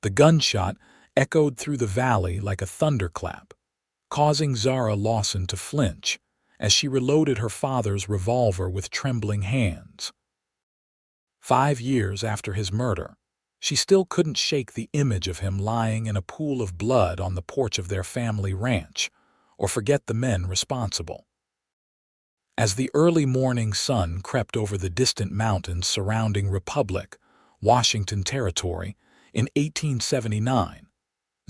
The gunshot echoed through the valley like a thunderclap, causing Zara Lawson to flinch as she reloaded her father's revolver with trembling hands. 5 years after his murder, she still couldn't shake the image of him lying in a pool of blood on the porch of their family ranch, or forget the men responsible. As the early morning sun crept over the distant mountains surrounding Republic, Washington Territory, in 1879,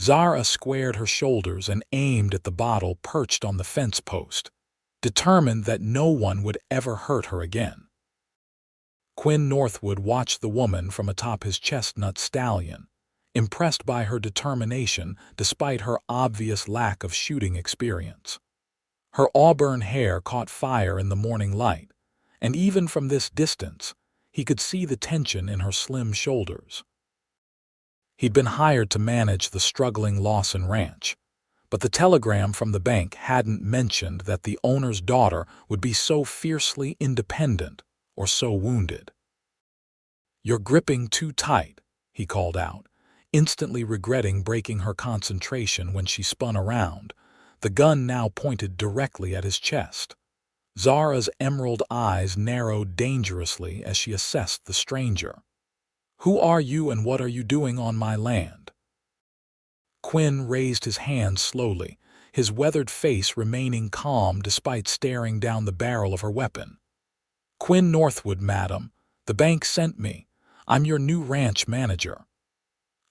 Zara squared her shoulders and aimed at the bottle perched on the fence post, determined that no one would ever hurt her again. Quinn Northwood watched the woman from atop his chestnut stallion, impressed by her determination despite her obvious lack of shooting experience. Her auburn hair caught fire in the morning light, and even from this distance, he could see the tension in her slim shoulders. He'd been hired to manage the struggling Lawson ranch, but the telegram from the bank hadn't mentioned that the owner's daughter would be so fiercely independent or so wounded. "You're gripping too tight," he called out, instantly regretting breaking her concentration when she spun around, the gun now pointed directly at his chest. Zara's emerald eyes narrowed dangerously as she assessed the stranger. "Who are you and what are you doing on my land?" Quinn raised his hand slowly, his weathered face remaining calm despite staring down the barrel of her weapon. "Quinn Northwood, madam. The bank sent me. I'm your new ranch manager."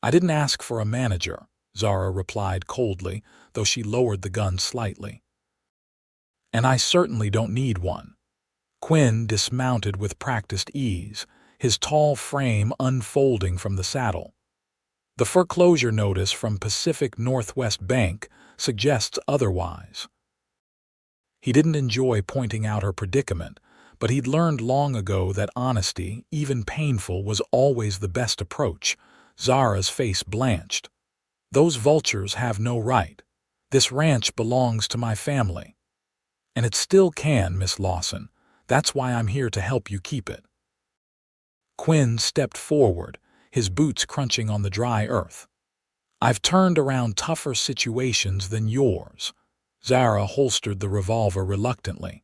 "I didn't ask for a manager," Zara replied coldly, though she lowered the gun slightly. "And I certainly don't need one." Quinn dismounted with practiced ease, his tall frame unfolding from the saddle. "The foreclosure notice from Pacific Northwest Bank suggests otherwise." He didn't enjoy pointing out her predicament, but he'd learned long ago that honesty, even painful, was always the best approach. Zara's face blanched. "Those vultures have no right. This ranch belongs to my family. And it still can, Miss Lawson. That's why I'm here to help you keep it." Quinn stepped forward, his boots crunching on the dry earth. "I've turned around tougher situations than yours." Zara holstered the revolver reluctantly.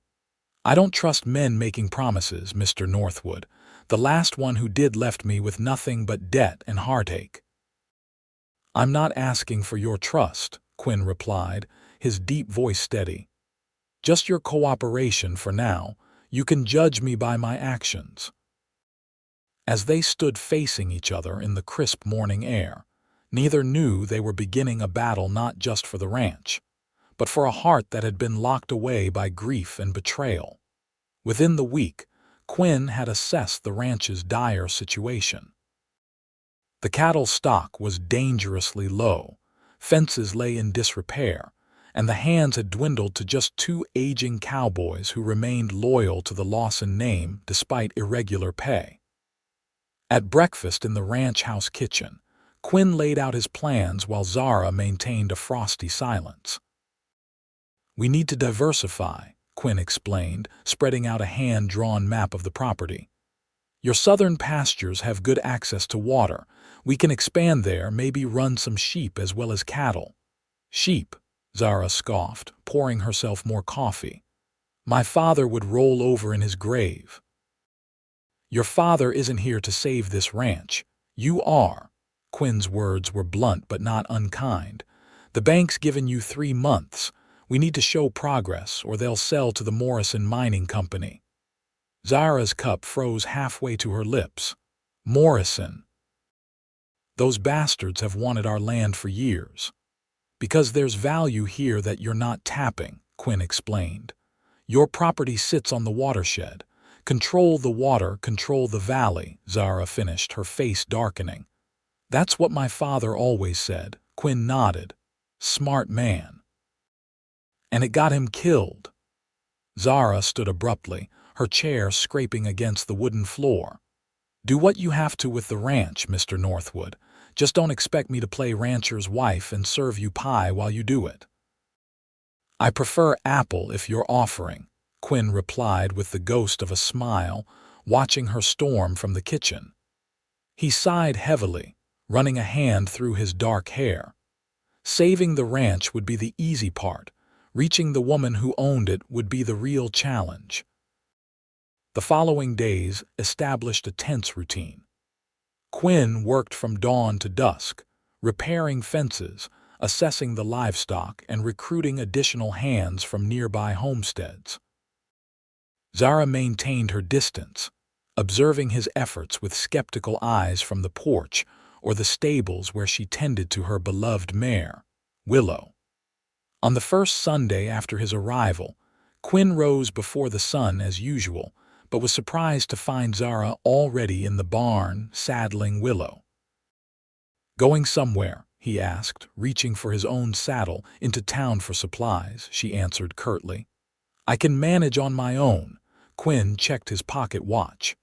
"I don't trust men making promises, Mr. Northwood. The last one who did left me with nothing but debt and heartache." "I'm not asking for your trust," Quinn replied, his deep voice steady. "Just your cooperation for now. You can judge me by my actions." As they stood facing each other in the crisp morning air, neither knew they were beginning a battle not just for the ranch, but for a heart that had been locked away by grief and betrayal. Within the week, Quinn had assessed the ranch's dire situation. The cattle stock was dangerously low, fences lay in disrepair, and the hands had dwindled to just 2 aging cowboys who remained loyal to the Lawson name despite irregular pay. At breakfast in the ranch house kitchen, Quinn laid out his plans while Zara maintained a frosty silence. "We need to diversify," Quinn explained, spreading out a hand-drawn map of the property. "Your southern pastures have good access to water. We can expand there, maybe run some sheep as well as cattle." "Sheep," Zara scoffed, pouring herself more coffee. "My father would roll over in his grave." "Your father isn't here to save this ranch. You are." Quinn's words were blunt but not unkind. "The bank's given you 3 months. We need to show progress, or they'll sell to the Morrison Mining Company." Zara's cup froze halfway to her lips. "Morrison. Those bastards have wanted our land for years." "Because there's value here that you're not tapping," Quinn explained. "Your property sits on the watershed. Control the water, control the valley," Zara finished, her face darkening. "That's what my father always said," Quinn nodded. "Smart man." "And it got him killed." Zara stood abruptly, her chair scraping against the wooden floor. "Do what you have to with the ranch, Mr. Northwood. Just don't expect me to play rancher's wife and serve you pie while you do it." "I prefer apple if you're offering," Quinn replied with the ghost of a smile, watching her storm from the kitchen. He sighed heavily, running a hand through his dark hair. Saving the ranch would be the easy part. Reaching the woman who owned it would be the real challenge. The following days established a tense routine. Quinn worked from dawn to dusk, repairing fences, assessing the livestock, and recruiting additional hands from nearby homesteads. Zara maintained her distance, observing his efforts with skeptical eyes from the porch or the stables where she tended to her beloved mare, Willow. On the first Sunday after his arrival, Quinn rose before the sun as usual, but was surprised to find Zara already in the barn, saddling Willow. "Going somewhere?" he asked, reaching for his own saddle. "Into town for supplies," she answered curtly. "I can manage on my own." Quinn checked his pocket watch.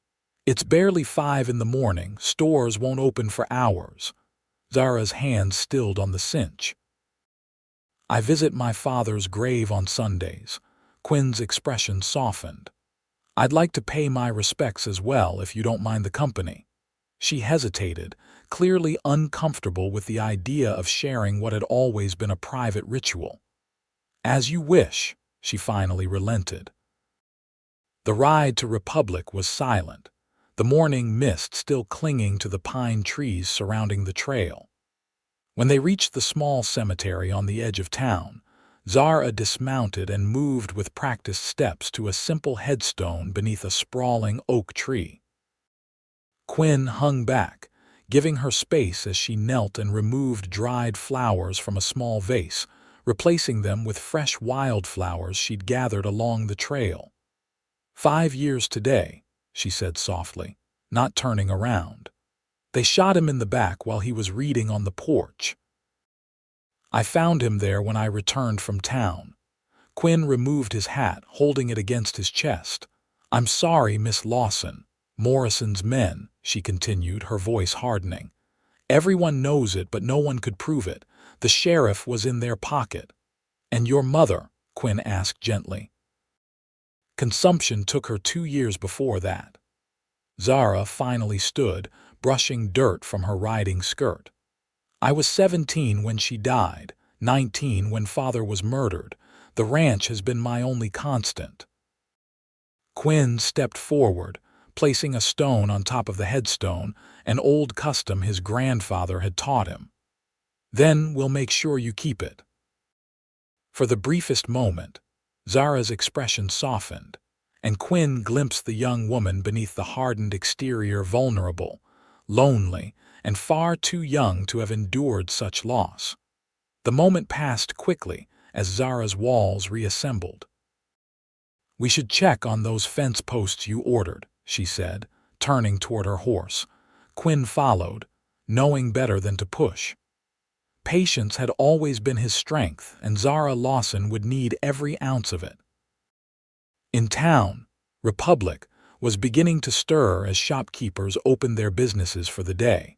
"It's barely 5 in the morning. Stores won't open for hours." Zara's hand stilled on the cinch. "I visit my father's grave on Sundays." Quinn's expression softened. "I'd like to pay my respects as well, if you don't mind the company." She hesitated, clearly uncomfortable with the idea of sharing what had always been a private ritual. "As you wish," she finally relented. The ride to Republic was silent, the morning mist still clinging to the pine trees surrounding the trail. When they reached the small cemetery on the edge of town, Zara dismounted and moved with practiced steps to a simple headstone beneath a sprawling oak tree. Quinn hung back, giving her space as she knelt and removed dried flowers from a small vase, replacing them with fresh wildflowers she'd gathered along the trail. "5 years today," she said softly, not turning around. "They shot him in the back while he was reading on the porch. I found him there when I returned from town." Quinn removed his hat, holding it against his chest. "I'm sorry, Miss Lawson. Morrison's men," she continued, her voice hardening. "Everyone knows it, but no one could prove it. The sheriff was in their pocket." "And your mother?" Quinn asked gently. "Consumption took her 2 years before that." Zara finally stood, brushing dirt from her riding skirt. "I was 17 when she died, 19 when father was murdered. The ranch has been my only constant." Quinn stepped forward, placing a stone on top of the headstone, an old custom his grandfather had taught him. "Then we'll make sure you keep it." For the briefest moment, Zara's expression softened, and Quinn glimpsed the young woman beneath the hardened exterior, vulnerable, lonely, and far too young to have endured such loss. The moment passed quickly as Zara's walls reassembled. "We should check on those fence posts you ordered," she said, turning toward her horse. Quinn followed, knowing better than to push. Patience had always been his strength, and Zara Lawson would need every ounce of it. In town, Republic was beginning to stir as shopkeepers opened their businesses for the day.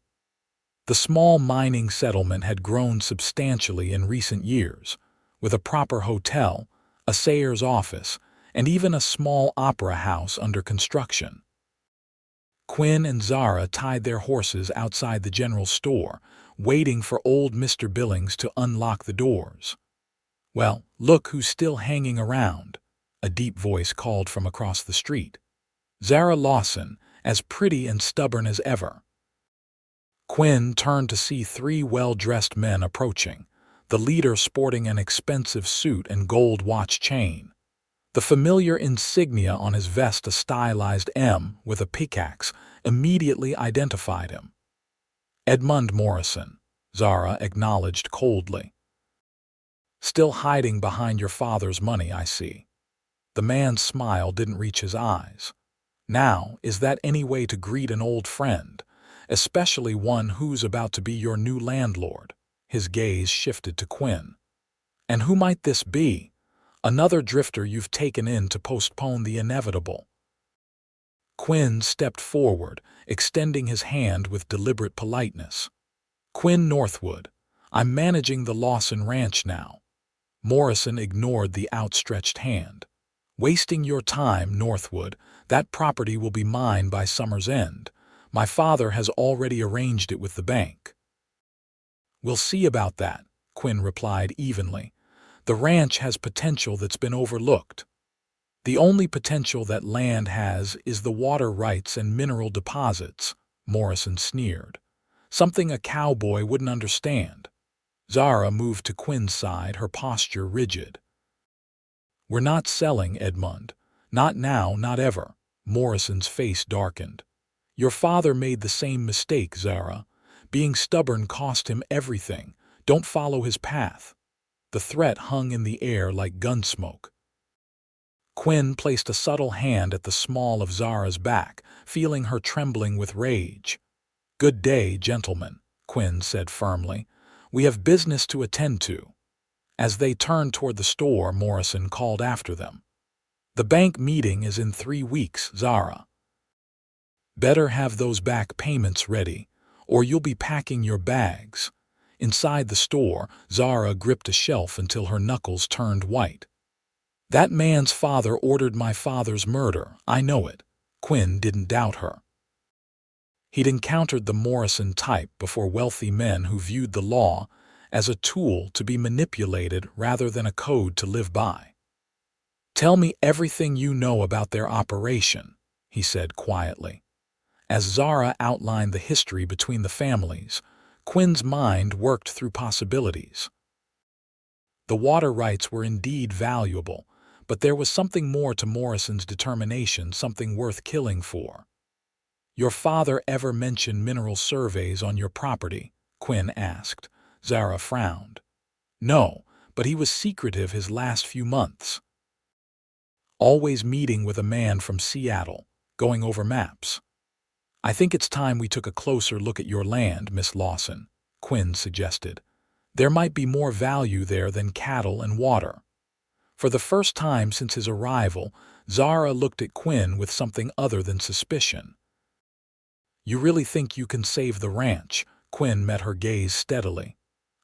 The small mining settlement had grown substantially in recent years, with a proper hotel, a Sayer's office, and even a small opera house under construction. Quinn and Zara tied their horses outside the general store, waiting for old Mr. Billings to unlock the doors. "Well, look who's still hanging around," a deep voice called from across the street. Zara Lawson, as pretty and stubborn as ever. Quinn turned to see 3 well-dressed men approaching, the leader sporting an expensive suit and gold watch chain. The familiar insignia on his vest, a stylized M with a pickaxe, immediately identified him. "Edmund Morrison," Zara acknowledged coldly. "Still hiding behind your father's money, I see." The man's smile didn't reach his eyes. "Now, is that any way to greet an old friend, especially one who's about to be your new landlord?" His gaze shifted to Quinn. "And who might this be? Another drifter you've taken in to postpone the inevitable." Quinn stepped forward, extending his hand with deliberate politeness. "Quinn Northwood. I'm managing the Lawson Ranch now." Morrison ignored the outstretched hand. "Wasting your time, Northwood. That property will be mine by summer's end. My father has already arranged it with the bank." We'll see about that, Quinn replied evenly. The ranch has potential that's been overlooked. The only potential that land has is the water rights and mineral deposits, Morrison sneered. Something a cowboy wouldn't understand. Zara moved to Quinn's side, her posture rigid. We're not selling, Edmund. Not now, not ever. Morrison's face darkened. Your father made the same mistake, Zara. Being stubborn cost him everything. Don't follow his path. The threat hung in the air like gunsmoke. Quinn placed a subtle hand at the small of Zara's back, feeling her trembling with rage. Good day, gentlemen, Quinn said firmly. We have business to attend to. As they turned toward the store, Morrison called after them. The bank meeting is in 3 weeks, Zara. Better have those back payments ready, or you'll be packing your bags. Inside the store, Zara gripped a shelf until her knuckles turned white. That man's father ordered my father's murder, I know it. Quinn didn't doubt her. He'd encountered the Morrison type before, wealthy men who viewed the law as a tool to be manipulated rather than a code to live by. Tell me everything you know about their operation, he said quietly. As Zara outlined the history between the families, Quinn's mind worked through possibilities. The water rights were indeed valuable, but there was something more to Morrison's determination, something worth killing for. Your father ever mention mineral surveys on your property? Quinn asked. Zara frowned. No, but he was secretive his last few months. Always meeting with a man from Seattle, going over maps. I think it's time we took a closer look at your land, Miss Lawson, Quinn suggested. There might be more value there than cattle and water. For the first time since his arrival, Zara looked at Quinn with something other than suspicion. You really think you can save the ranch? Quinn met her gaze steadily.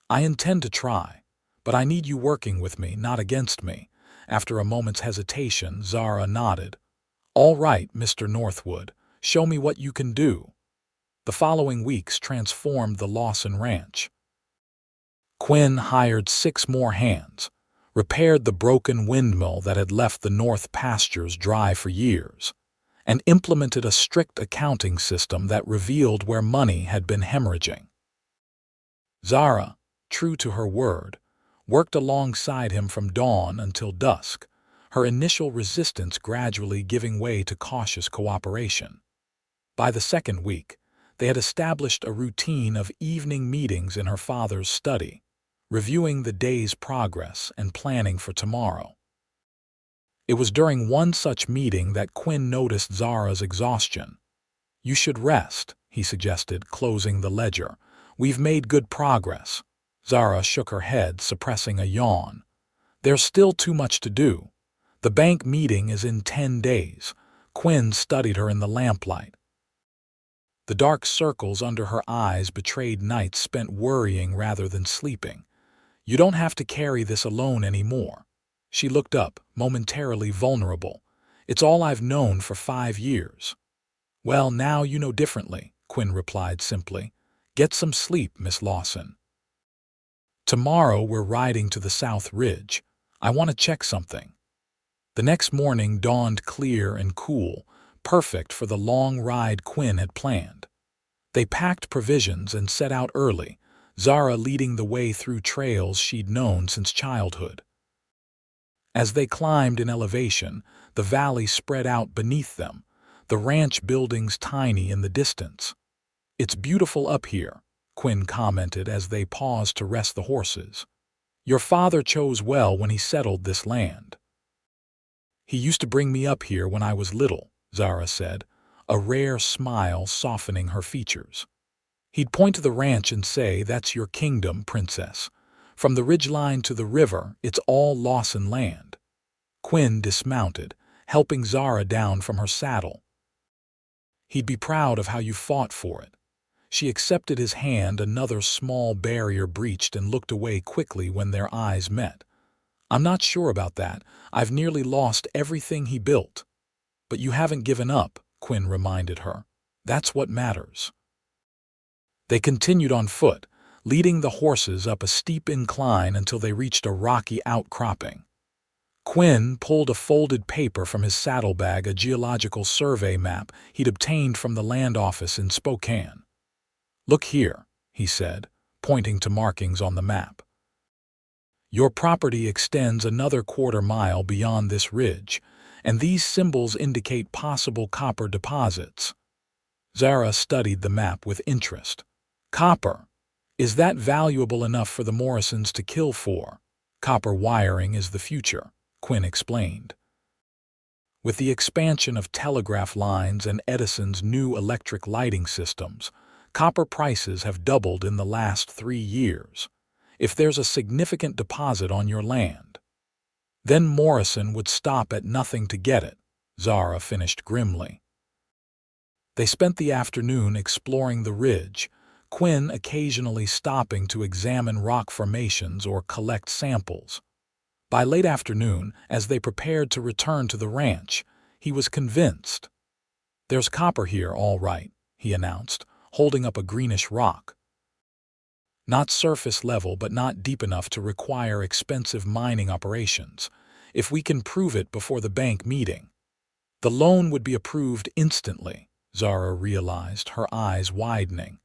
I intend to try, but I need you working with me, not against me. After a moment's hesitation, Zara nodded. All right, Mr. Northwood, show me what you can do. The following weeks transformed the Lawson Ranch. Quinn hired 6 more hands, repaired the broken windmill that had left the north pastures dry for years, and implemented a strict accounting system that revealed where money had been hemorrhaging. Zara, true to her word, worked alongside him from dawn until dusk, her initial resistance gradually giving way to cautious cooperation. By the 2nd week, they had established a routine of evening meetings in her father's study, reviewing the day's progress and planning for tomorrow. It was during one such meeting that Quinn noticed Zara's exhaustion. You should rest, he suggested, closing the ledger. We've made good progress. Zara shook her head, suppressing a yawn. There's still too much to do. The bank meeting is in 10 days. Quinn studied her in the lamplight. The dark circles under her eyes betrayed nights spent worrying rather than sleeping. You don't have to carry this alone anymore. She looked up, momentarily vulnerable. It's all I've known for 5 years. Well, now you know differently, Quinn replied simply. Get some sleep, Miss Lawson. Tomorrow we're riding to the South Ridge. I want to check something. The next morning dawned clear and cool, perfect for the long ride Quinn had planned. They packed provisions and set out early, Zara leading the way through trails she'd known since childhood. As they climbed in elevation, the valley spread out beneath them, the ranch buildings tiny in the distance. It's beautiful up here, Quinn commented as they paused to rest the horses. Your father chose well when he settled this land. He used to bring me up here when I was little, Zara said, a rare smile softening her features. He'd point to the ranch and say, "That's your kingdom, princess. From the ridgeline to the river, it's all Lawson land." Quinn dismounted, helping Zara down from her saddle. He'd be proud of how you fought for it. She accepted his hand, another small barrier breached, and looked away quickly when their eyes met. I'm not sure about that. I've nearly lost everything he built. But you haven't given up, Quinn reminded her. That's what matters. They continued on foot, leading the horses up a steep incline until they reached a rocky outcropping. Quinn pulled a folded paper from his saddlebag, a geological survey map he'd obtained from the land office in Spokane. "Look here," he said, pointing to markings on the map. "Your property extends another quarter-mile beyond this ridge, and these symbols indicate possible copper deposits." Zara studied the map with interest. "Copper? Is that valuable enough for the Morrisons to kill for?" "Copper wiring is the future," Quinn explained. "With the expansion of telegraph lines and Edison's new electric lighting systems, copper prices have doubled in the last 3 years. If there's a significant deposit on your land, then Morrison would stop at nothing to get it," Zara finished grimly. They spent the afternoon exploring the ridge, Quinn occasionally stopping to examine rock formations or collect samples. By late afternoon, as they prepared to return to the ranch, he was convinced. "There's copper here, all right," he announced, holding up a greenish rock. "Not surface level, but not deep enough to require expensive mining operations. If we can prove it before the bank meeting, the loan would be approved instantly," Zara realized, her eyes widening.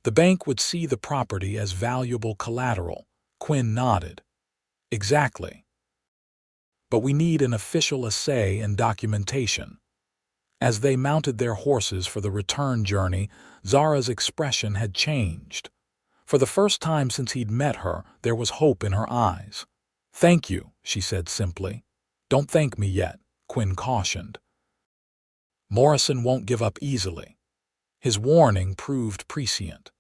"The bank would see the property as valuable collateral." Quinn nodded. "Exactly. But we need an official assay and documentation." As they mounted their horses for the return journey, Zara's expression had changed. For the first time since he'd met her, there was hope in her eyes. "Thank you," she said simply. "Don't thank me yet," Quinn cautioned. "Morrison won't give up easily." His warning proved prescient.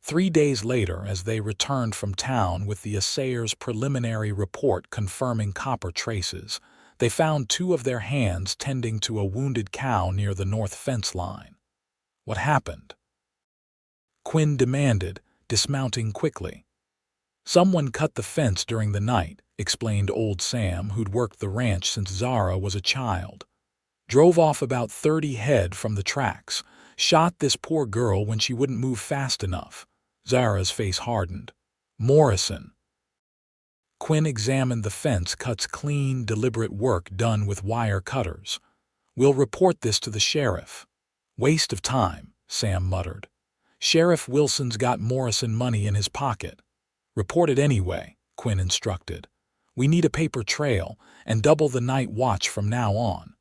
3 days later, as they returned from town with the assayer's preliminary report confirming copper traces, they found 2 of their hands tending to a wounded cow near the north fence line. "What happened?" Quinn demanded, dismounting quickly. "Someone cut the fence during the night," explained old Sam, who'd worked the ranch since Zara was a child. "Drove off about 30 head from the tracks, shot this poor girl when she wouldn't move fast enough." Zara's face hardened. "Morrison." Quinn examined the fence cuts, clean, deliberate work done with wire cutters. "We'll report this to the sheriff." "Waste of time," Sam muttered. "Sheriff Wilson's got Morrison money in his pocket." "Report it anyway," Quinn instructed. "We need a paper trail, and double the night watch from now on."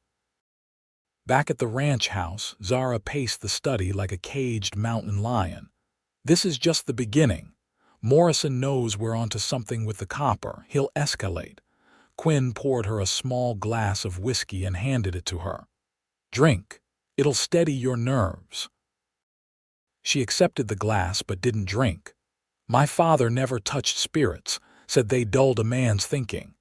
Back at the ranch house, Zara paced the study like a caged mountain lion. "This is just the beginning. Morrison knows we're onto something with the copper. He'll escalate." Quinn poured her a small glass of whiskey and handed it to her. "Drink. It'll steady your nerves." She accepted the glass but didn't drink. "My father never touched spirits, said they dulled a man's thinking."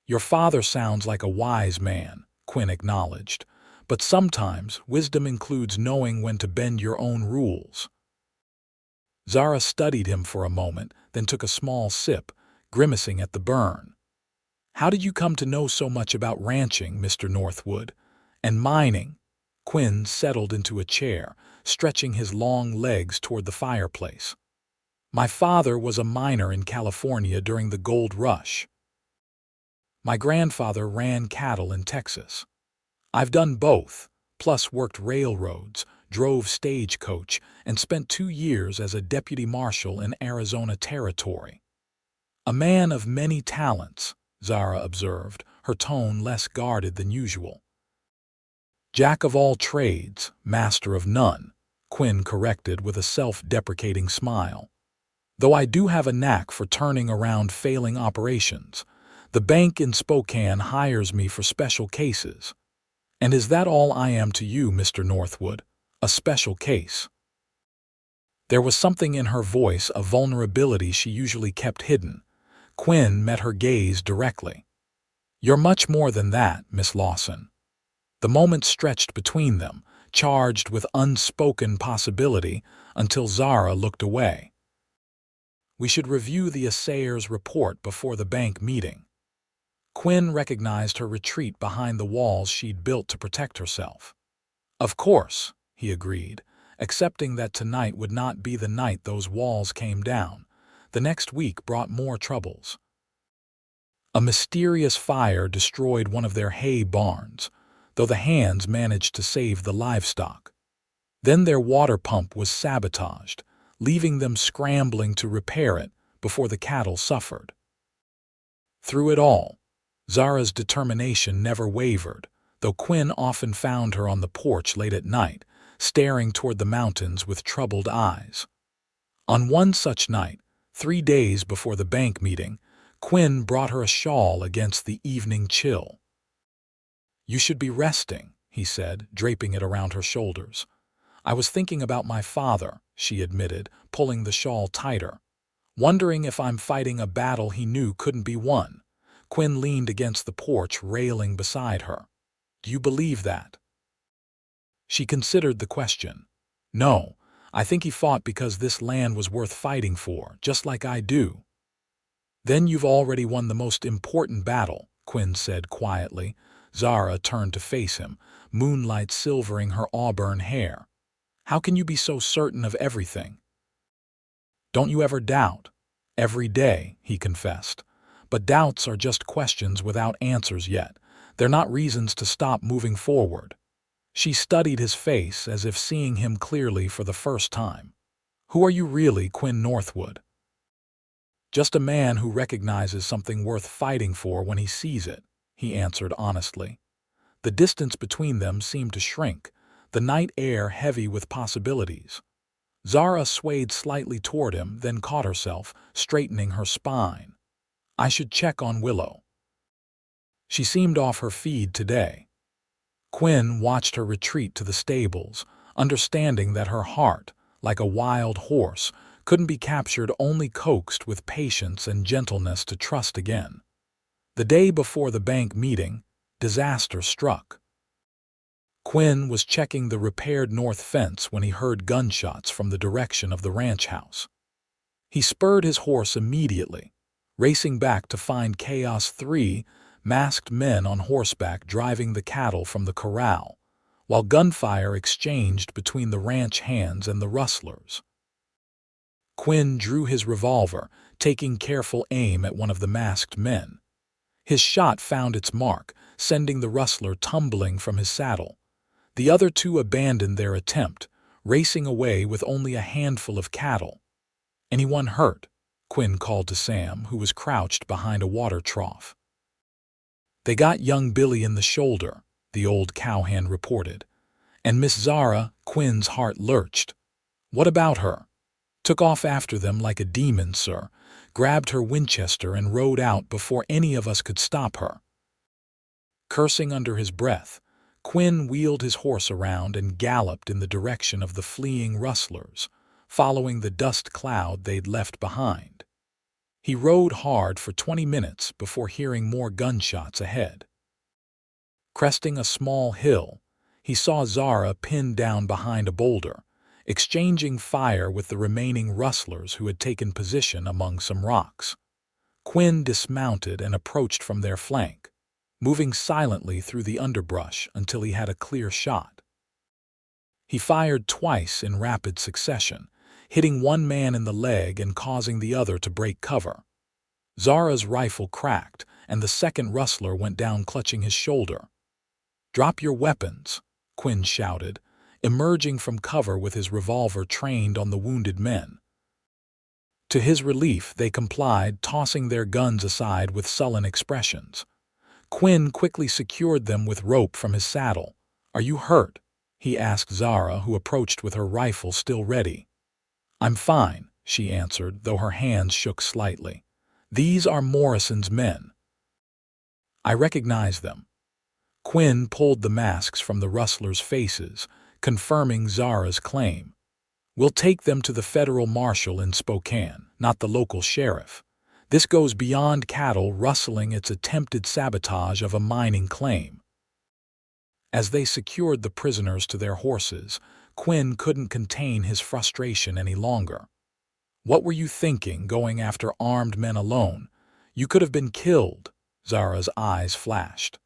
"Your father sounds like a wise man," Quinn acknowledged, "but sometimes wisdom includes knowing when to bend your own rules." Zara studied him for a moment, then took a small sip, grimacing at the burn. "How did you come to know so much about ranching, Mr. Northwood? And mining?" Quinn settled into a chair, stretching his long legs toward the fireplace. "My father was a miner in California during the gold rush. My grandfather ran cattle in Texas. I've done both, plus worked railroads, drove stagecoach, and spent 2 years as a deputy marshal in Arizona Territory." "A man of many talents," Zara observed, her tone less guarded than usual. "Jack of all trades, master of none," Quinn corrected with a self-deprecating smile. "Though I do have a knack for turning around failing operations. The bank in Spokane hires me for special cases." "And is that all I am to you, Mr. Northwood? A special case?" There was something in her voice, a vulnerability she usually kept hidden. Quinn met her gaze directly. "You're much more than that, Miss Lawson." The moment stretched between them, charged with unspoken possibility, until Zara looked away. "We should review the assayer's report before the bank meeting." Quinn recognized her retreat behind the walls she'd built to protect herself. "Of course," he agreed, accepting that tonight would not be the night those walls came down. The next week brought more troubles. A mysterious fire destroyed one of their hay barns, though the hands managed to save the livestock. Then their water pump was sabotaged, leaving them scrambling to repair it before the cattle suffered. Through it all, Zara's determination never wavered, though Quinn often found her on the porch late at night, staring toward the mountains with troubled eyes. On one such night, 3 days before the bank meeting, Quinn brought her a shawl against the evening chill. "You should be resting," he said, draping it around her shoulders. "I was thinking about my father," she admitted, pulling the shawl tighter. "Wondering if I'm fighting a battle he knew couldn't be won." Quinn leaned against the porch railing beside her. "Do you believe that?" She considered the question. "No, I think he fought because this land was worth fighting for, just like I do." "Then you've already won the most important battle," Quinn said quietly. Zara turned to face him, moonlight silvering her auburn hair. "How can you be so certain of everything?" "Don't you ever doubt?" "Every day," he confessed. "But doubts are just questions without answers yet. They're not reasons to stop moving forward." She studied his face as if seeing him clearly for the first time. "Who are you really, Quinn Northwood?" "Just a man who recognizes something worth fighting for when he sees it," he answered honestly. The distance between them seemed to shrink, the night air heavy with possibilities. Zara swayed slightly toward him, then caught herself, straightening her spine. "I should check on Willow. She seemed off her feed today." Quinn watched her retreat to the stables, understanding that her heart, like a wild horse, couldn't be captured, only coaxed with patience and gentleness to trust again. The day before the bank meeting, disaster struck. Quinn was checking the repaired north fence when he heard gunshots from the direction of the ranch house. He spurred his horse immediately, racing back to find chaos. 3 masked men on horseback driving the cattle from the corral, while gunfire exchanged between the ranch hands and the rustlers. Quinn drew his revolver, taking careful aim at one of the masked men. His shot found its mark, sending the rustler tumbling from his saddle. The other 2 abandoned their attempt, racing away with only a handful of cattle. "Anyone hurt?" Quinn called to Sam, who was crouched behind a water trough. "They got young Billy in the shoulder," the old cowhand reported. "And Miss Zara," Quinn's heart lurched. "What about her?" "Took off after them like a demon, sir. Grabbed her Winchester and rode out before any of us could stop her." Cursing under his breath, Quinn wheeled his horse around and galloped in the direction of the fleeing rustlers, following the dust cloud they'd left behind. He rode hard for 20 minutes before hearing more gunshots ahead. Cresting a small hill, he saw Zara pinned down behind a boulder, exchanging fire with the remaining rustlers who had taken position among some rocks. Quinn dismounted and approached from their flank, moving silently through the underbrush until he had a clear shot. He fired twice in rapid succession, hitting one man in the leg and causing the other to break cover. Zara's rifle cracked, and the second rustler went down clutching his shoulder. "Drop your weapons," Quinn shouted, emerging from cover with his revolver trained on the wounded men. To his relief, they complied, tossing their guns aside with sullen expressions. Quinn quickly secured them with rope from his saddle. "Are you hurt?" he asked Zara, who approached with her rifle still ready. "I'm fine," she answered, though her hands shook slightly. "These are Morrison's men. I recognize them." Quinn pulled the masks from the rustlers' faces, confirming Zara's claim. "We'll take them to the federal marshal in Spokane, not the local sheriff. This goes beyond cattle rustling, it's attempted sabotage of a mining claim." As they secured the prisoners to their horses, Quinn couldn't contain his frustration any longer. "What were you thinking, going after armed men alone? You could have been killed." Zara's eyes flashed.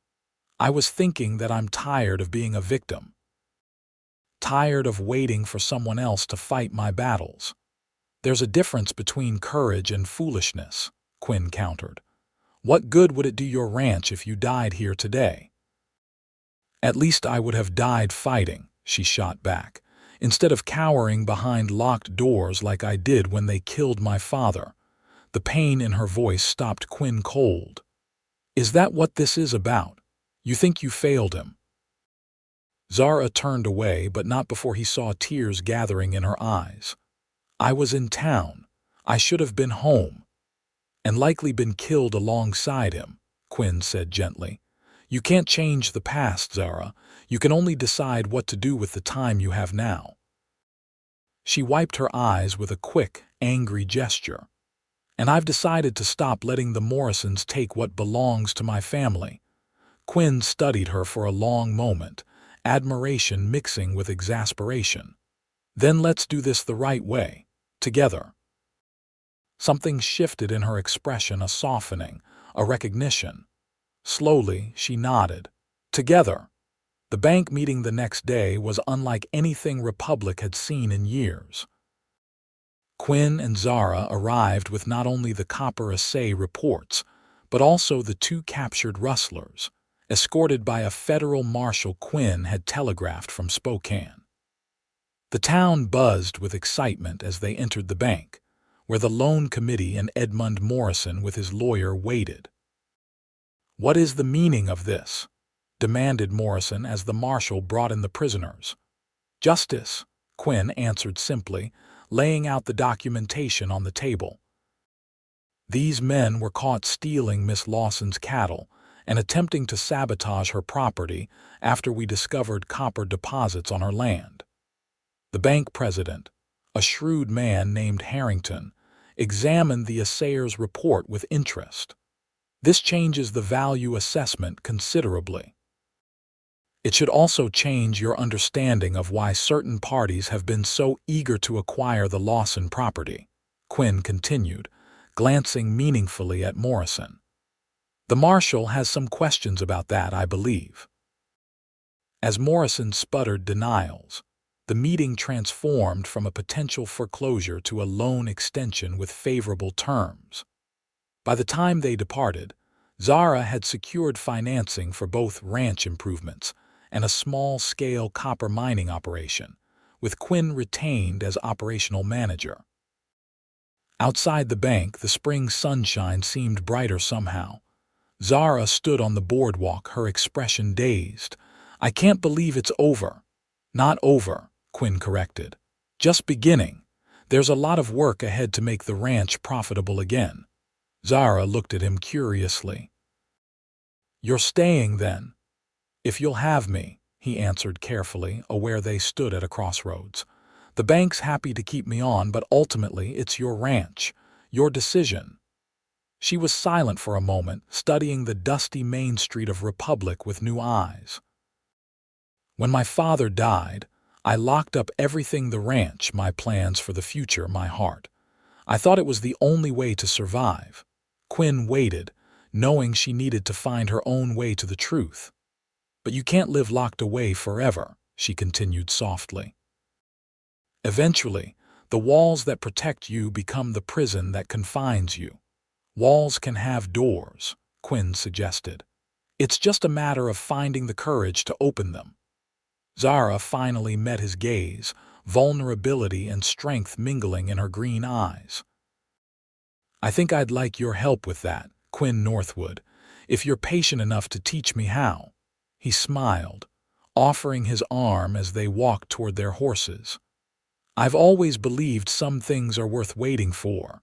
"I was thinking that I'm tired of being a victim." tired of waiting for someone else to fight my battles. There's a difference between courage and foolishness, Quinn countered. What good would it do your ranch if you died here today? At least I would have died fighting, she shot back, instead of cowering behind locked doors like I did when they killed my father. The pain in her voice stopped Quinn cold. Is that what this is about? You think you failed him? Zara turned away, but not before he saw tears gathering in her eyes. I was in town. I should have been home. And likely been killed alongside him, Quinn said gently. You can't change the past, Zara. You can only decide what to do with the time you have now. She wiped her eyes with a quick, angry gesture. And I've decided to stop letting the Morrisons take what belongs to my family. Quinn studied her for a long moment, admiration mixing with exasperation. Then let's do this the right way, together. Something shifted in her expression, a softening, a recognition. Slowly, she nodded. Together. The bank meeting the next day was unlike anything Republic had seen in years. Quinn and Zara arrived with not only the copper assay reports, but also the 2 captured rustlers, escorted by a federal marshal Quinn had telegraphed from Spokane. The town buzzed with excitement as they entered the bank, where the loan committee and Edmund Morrison with his lawyer waited. What is the meaning of this? Demanded Morrison as the marshal brought in the prisoners. Justice, Quinn answered simply, laying out the documentation on the table. These men were caught stealing Miss Lawson's cattle and attempting to sabotage her property after we discovered copper deposits on her land. The bank president, a shrewd man named Harrington, examined the assayer's report with interest. This changes the value assessment considerably. It should also change your understanding of why certain parties have been so eager to acquire the Lawson property, Quinn continued, glancing meaningfully at Morrison. The marshal has some questions about that, I believe. As Morrison sputtered denials, the meeting transformed from a potential foreclosure to a loan extension with favorable terms. By the time they departed, Zara had secured financing for both ranch improvements and a small-scale copper mining operation, with Quinn retained as operational manager. Outside the bank, the spring sunshine seemed brighter somehow. Zara stood on the boardwalk, her expression dazed. I can't believe it's over. Not over, Quinn corrected. Just beginning. There's a lot of work ahead to make the ranch profitable again. Zara looked at him curiously. You're staying, then? If you'll have me, he answered carefully, aware they stood at a crossroads. The bank's happy to keep me on, but ultimately it's your ranch, your decision. She was silent for a moment, studying the dusty main street of Republic with new eyes. When my father died, I locked up everything: the ranch, my plans for the future, my heart. I thought it was the only way to survive. Quinn waited, knowing she needed to find her own way to the truth. But you can't live locked away forever, she continued softly. Eventually, the walls that protect you become the prison that confines you. Walls can have doors, Quinn suggested. It's just a matter of finding the courage to open them. Zara finally met his gaze, vulnerability and strength mingling in her green eyes. I think I'd like your help with that, Quinn Northwood, if you're patient enough to teach me how. He smiled, offering his arm as they walked toward their horses. I've always believed some things are worth waiting for.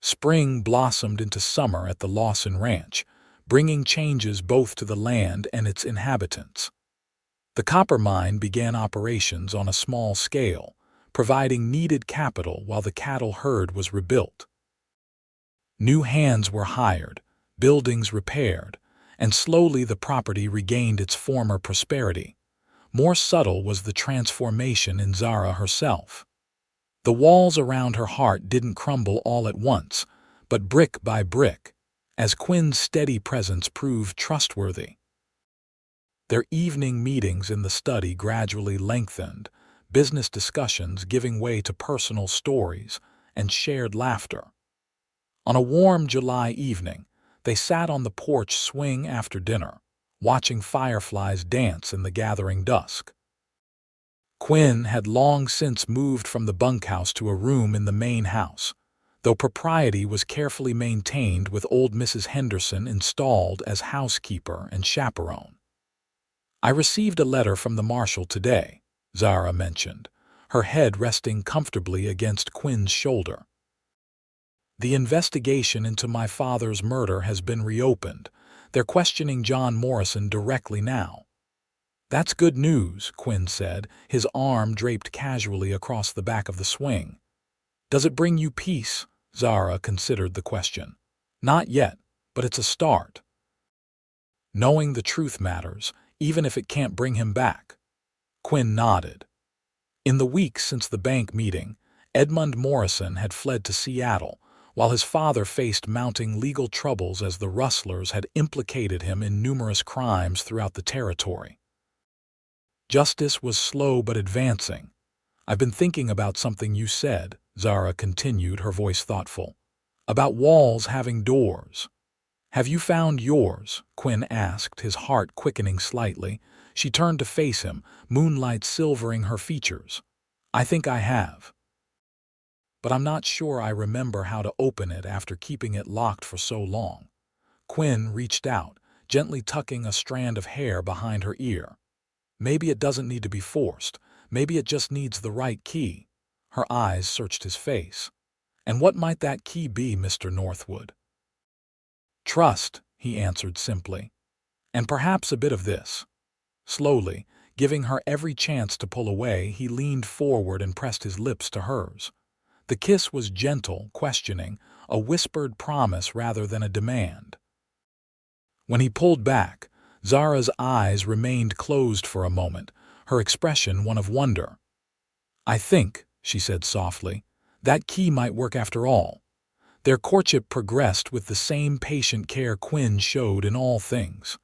Spring blossomed into summer at the Lawson Ranch, bringing changes both to the land and its inhabitants. The copper mine began operations on a small scale, providing needed capital while the cattle herd was rebuilt. New hands were hired, buildings repaired, and slowly the property regained its former prosperity. More subtle was the transformation in Zara herself. The walls around her heart didn't crumble all at once, but brick by brick, as Quinn's steady presence proved trustworthy. Their evening meetings in the study gradually lengthened, business discussions giving way to personal stories and shared laughter. On a warm July evening, they sat on the porch swing after dinner, watching fireflies dance in the gathering dusk. Quinn had long since moved from the bunkhouse to a room in the main house, though propriety was carefully maintained with old Mrs. Henderson installed as housekeeper and chaperone. "I received a letter from the marshal today," Zara mentioned, her head resting comfortably against Quinn's shoulder. "The investigation into my father's murder has been reopened. They're questioning John Morrison directly now." "That's good news," Quinn said, his arm draped casually across the back of the swing. "Does it bring you peace?" Zara considered the question. "Not yet, but it's a start." "Knowing the truth matters, even if it can't bring him back." Quinn nodded. In the weeks since the bank meeting, Edmund Morrison had fled to Seattle, while his father faced mounting legal troubles as the rustlers had implicated him in numerous crimes throughout the territory. Justice was slow but advancing. "I've been thinking about something you said," Zara continued, her voice thoughtful. "About walls having doors." "Have you found yours?" Quinn asked, his heart quickening slightly. She turned to face him, moonlight silvering her features. "I think I have. But I'm not sure I remember how to open it after keeping it locked for so long." Quinn reached out, gently tucking a strand of hair behind her ear. "Maybe it doesn't need to be forced. Maybe it just needs the right key." Her eyes searched his face. "And what might that key be, Mr. Northwood?" "Trust," he answered simply. "And perhaps a bit of this." Slowly, giving her every chance to pull away, he leaned forward and pressed his lips to hers. The kiss was gentle, questioning, a whispered promise rather than a demand. When he pulled back, Zara's eyes remained closed for a moment, her expression one of wonder. "I think," she said softly, "that key might work after all." Their courtship progressed with the same patient care Quinn showed in all things.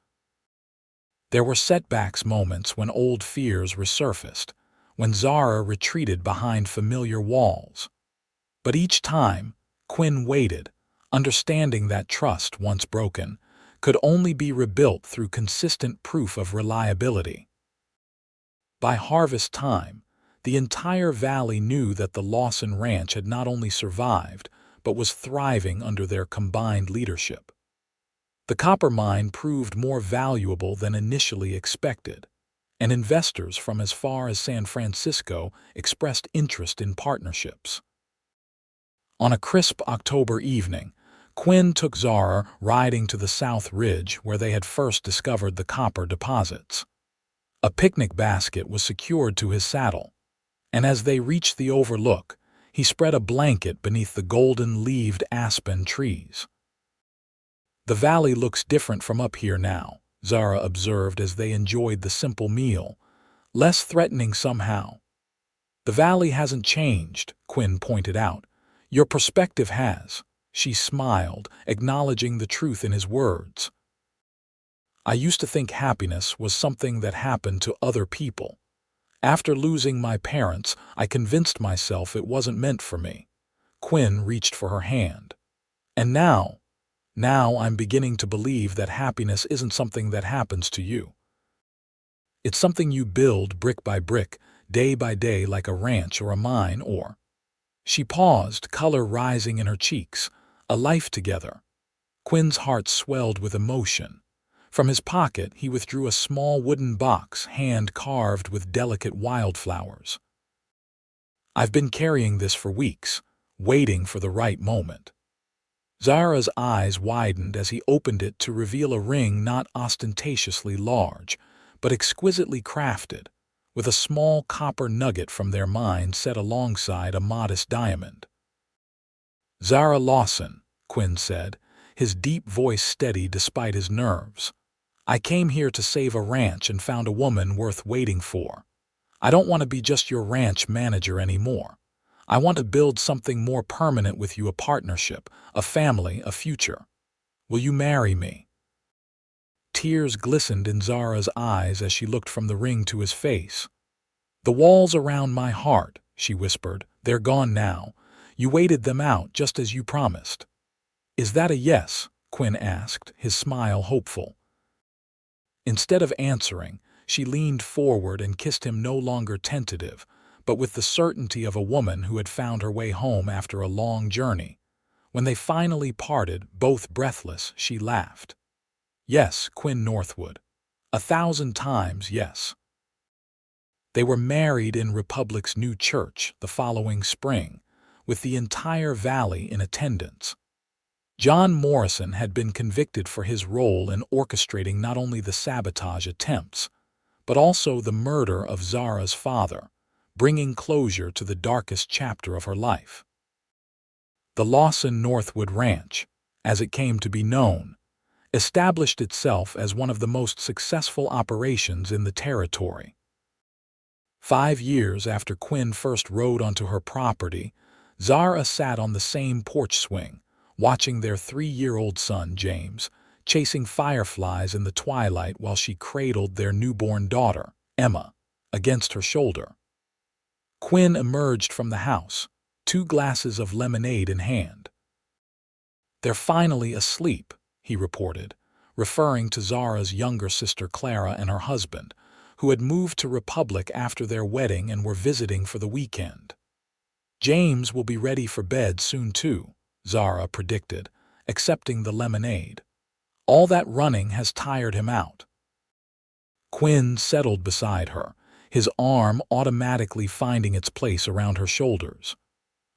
There were setbacks, moments when old fears resurfaced, when Zara retreated behind familiar walls. But each time, Quinn waited, understanding that trust, once broken, could only be rebuilt through consistent proof of reliability. By harvest time, the entire valley knew that the Lawson Ranch had not only survived, but was thriving under their combined leadership. The copper mine proved more valuable than initially expected, and investors from as far as San Francisco expressed interest in partnerships. On a crisp October evening, Quinn took Zara riding to the South Ridge where they had first discovered the copper deposits. A picnic basket was secured to his saddle, and as they reached the overlook, he spread a blanket beneath the golden-leaved aspen trees. "The valley looks different from up here now," Zara observed as they enjoyed the simple meal. "Less threatening somehow." "The valley hasn't changed," Quinn pointed out. "Your perspective has." She smiled, acknowledging the truth in his words. "I used to think happiness was something that happened to other people. After losing my parents, I convinced myself it wasn't meant for me." Quinn reached for her hand. "And now I'm beginning to believe that happiness isn't something that happens to you. It's something you build brick by brick, day by day, like a ranch or a mine or—" She paused, color rising in her cheeks. "A life together." Quinn's heart swelled with emotion. From his pocket, he withdrew a small wooden box, hand-carved with delicate wildflowers. "I've been carrying this for weeks, waiting for the right moment." Zara's eyes widened as he opened it to reveal a ring not ostentatiously large, but exquisitely crafted, with a small copper nugget from their mine set alongside a modest diamond. "Zara Lawson," Quinn said, his deep voice steady despite his nerves. "I came here to save a ranch and found a woman worth waiting for. I don't want to be just your ranch manager anymore. I want to build something more permanent with you, a partnership, a family, a future. Will you marry me?" Tears glistened in Zara's eyes as she looked from the ring to his face. "The walls around my heart," she whispered, "they're gone now. You waited them out just as you promised." "Is that a yes?" Quinn asked, his smile hopeful. Instead of answering, she leaned forward and kissed him, no longer tentative, but with the certainty of a woman who had found her way home after a long journey. When they finally parted, both breathless, she laughed. "Yes, Quinn Northwood. 1,000 times yes." They were married in Republic's new church the following spring, with the entire valley in attendance. John Morrison had been convicted for his role in orchestrating not only the sabotage attempts, but also the murder of Zara's father, bringing closure to the darkest chapter of her life. The Lawson Northwood Ranch, as it came to be known, established itself as one of the most successful operations in the territory. 5 years after Quinn first rode onto her property, Zara sat on the same porch swing, watching their 3-year-old son, James, chasing fireflies in the twilight while she cradled their newborn daughter, Emma, against her shoulder. Quinn emerged from the house, 2 glasses of lemonade in hand. "They're finally asleep," he reported, referring to Zara's younger sister Clara and her husband, who had moved to Republic after their wedding and were visiting for the weekend. "James will be ready for bed soon too," Zara predicted, accepting the lemonade. "All that running has tired him out." Quinn settled beside her, his arm automatically finding its place around her shoulders.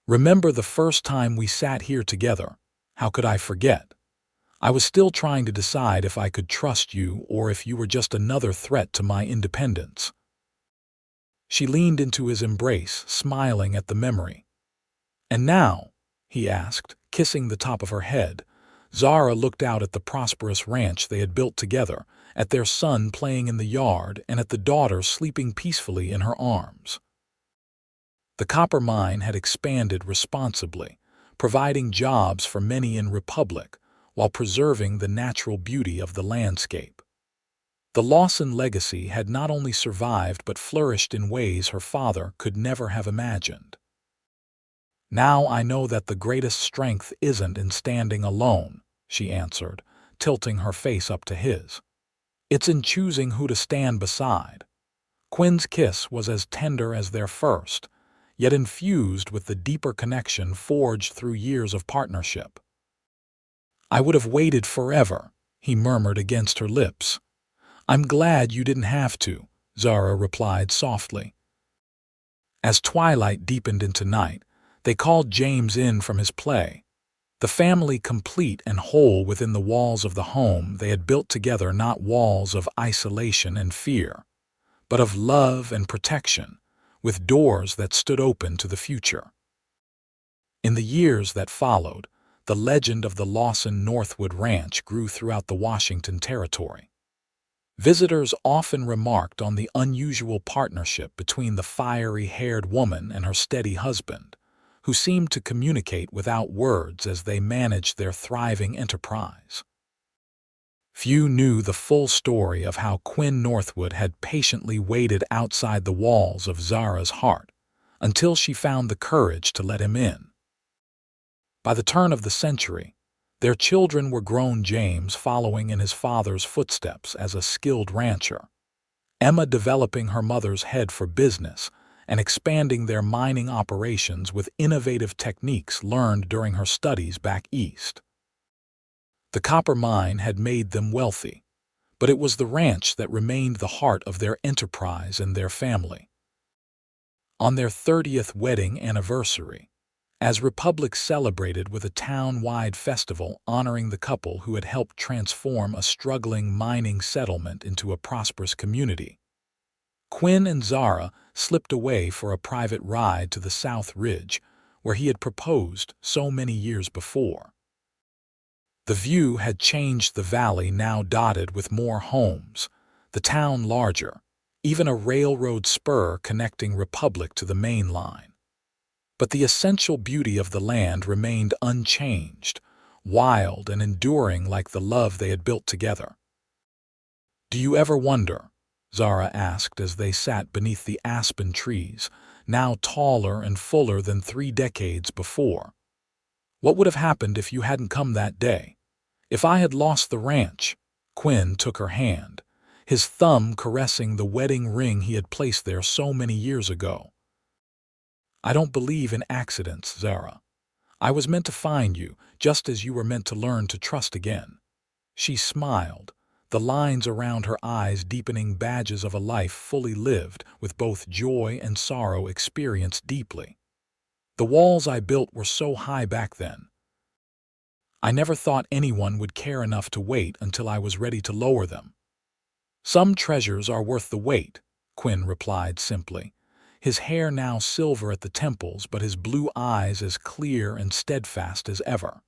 "Remember the first time we sat here together? How could I forget? I was still trying to decide if I could trust you or if you were just another threat to my independence." She leaned into his embrace, smiling at the memory. "And now?" he asked, kissing the top of her head. Zara looked out at the prosperous ranch they had built together, at their son playing in the yard, and at the daughter sleeping peacefully in her arms. The copper mine had expanded responsibly, providing jobs for many in Republic, while preserving the natural beauty of the landscape. The Lawson legacy had not only survived but flourished in ways her father could never have imagined. "Now I know that the greatest strength isn't in standing alone," she answered, tilting her face up to his. "It's in choosing who to stand beside." Quinn's kiss was as tender as their first, yet infused with the deeper connection forged through years of partnership. "I would have waited forever," he murmured against her lips. "I'm glad you didn't have to," Zara replied softly. As twilight deepened into night, they called James in from his play, the family complete and whole within the walls of the home they had built together, not walls of isolation and fear, but of love and protection, with doors that stood open to the future. In the years that followed, the legend of the Lawson Northwood Ranch grew throughout the Washington territory. Visitors often remarked on the unusual partnership between the fiery-haired woman and her steady husband, who seemed to communicate without words as they managed their thriving enterprise. Few knew the full story of how Quinn Northwood had patiently waited outside the walls of Zara's heart until she found the courage to let him in. By the turn of the century, their children were grown, James following in his father's footsteps as a skilled rancher, Emma developing her mother's head for business and expanding their mining operations with innovative techniques learned during her studies back east. The copper mine had made them wealthy, but it was the ranch that remained the heart of their enterprise and their family. On their 30th wedding anniversary, as Republic celebrated with a town-wide festival honoring the couple who had helped transform a struggling mining settlement into a prosperous community, Quinn and Zara slipped away for a private ride to the South Ridge, where he had proposed so many years before. The view had changed, the valley now dotted with more homes, the town larger, even a railroad spur connecting Republic to the main line. But the essential beauty of the land remained unchanged, wild and enduring like the love they had built together. "Do you ever wonder," Zara asked as they sat beneath the aspen trees, now taller and fuller than 3 decades before, "what would have happened if you hadn't come that day? If I had lost the ranch?" Quinn took her hand, his thumb caressing the wedding ring he had placed there so many years ago. "I don't believe in accidents, Zara. I was meant to find you, just as you were meant to learn to trust again." She smiled, the lines around her eyes deepening badges of a life fully lived, with both joy and sorrow experienced deeply. "The walls I built were so high back then. I never thought anyone would care enough to wait until I was ready to lower them." "Some treasures are worth the wait," Quinn replied simply, his hair now silver at the temples but his blue eyes as clear and steadfast as ever.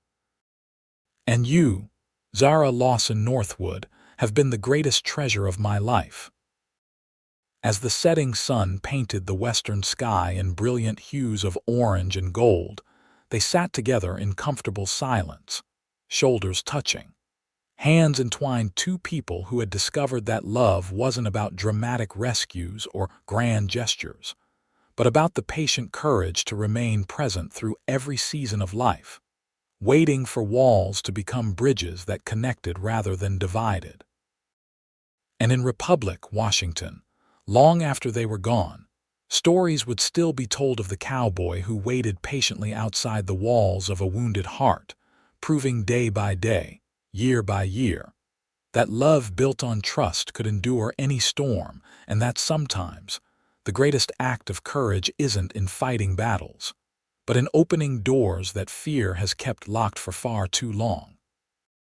"And you, Zara Lawson Northwood, have been the greatest treasure of my life." As the setting sun painted the western sky in brilliant hues of orange and gold, they sat together in comfortable silence, shoulders touching, hands entwined, two people who had discovered that love wasn't about dramatic rescues or grand gestures, but about the patient courage to remain present through every season of life, waiting for walls to become bridges that connected rather than divided. And in Republic, Washington, long after they were gone, stories would still be told of the cowboy who waited patiently outside the walls of a wounded heart, proving day by day, year by year, that love built on trust could endure any storm, and that sometimes the greatest act of courage isn't in fighting battles, but in opening doors that fear has kept locked for far too long.